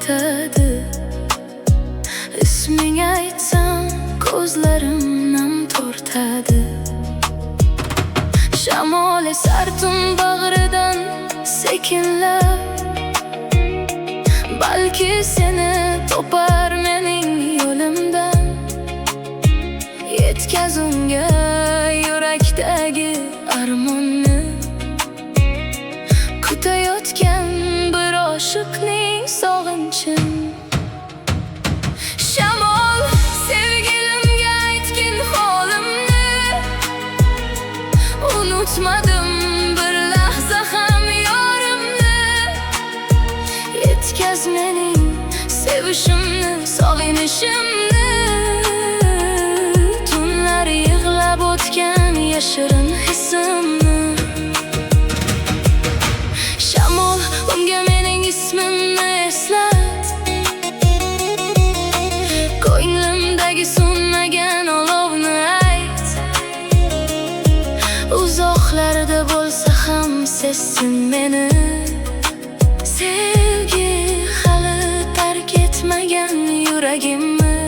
o'tadi. Isming aytsam ko'zlarim nam tortadi. Shamol esar tun bag'ridan sekinlab, balki seni topar mening yo'limdan. Yetkaz unga yurakdagi armonni, kutayotgan bir oshiqning sog'inchin. Shamol, sevgilimga aytgin holimni, unutmadim bir lahza ham yorimni. Yetkaz mening sevishimni, sog'inishimni, tunlar yig'lab o'tgan yashirin hisimni. Shamol, unga mening ismimni eslat, ko'nglimdagi so'nmagan olovni ayt. Uzoqlarda bo'lsa ham sezsin meni, sevgi hali tark etmagan yuragimni.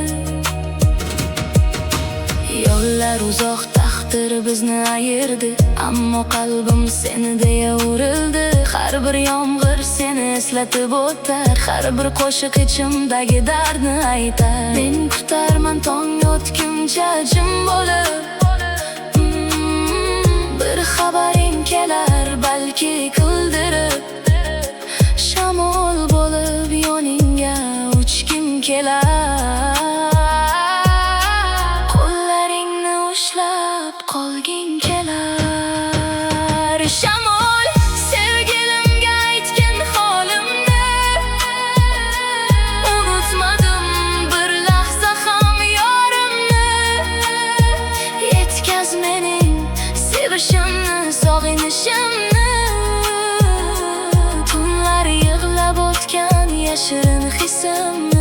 Yo'llar uzoq, taqdir bizni ayirdi, ammo qalbim seni deya urildi. Har bir yomg'ir seni eslatib o'tar, har bir qo'shiq ichimdagi dardni aytar. Men kutarman tong yotguncha jim bo'lib, bir xabaring kelar balki kuldirib. Shamol bo'lib yoningga uchgim kelar, qo'llaringni ushlab qolging kelar. Shamol, sevgilimga aytgin holimni, unutmadim bir lahza ham yorimni. Yetkaz mening sevishimni, sog'inishimni, tunlar yig'lab o'tgan yashirin hisimni.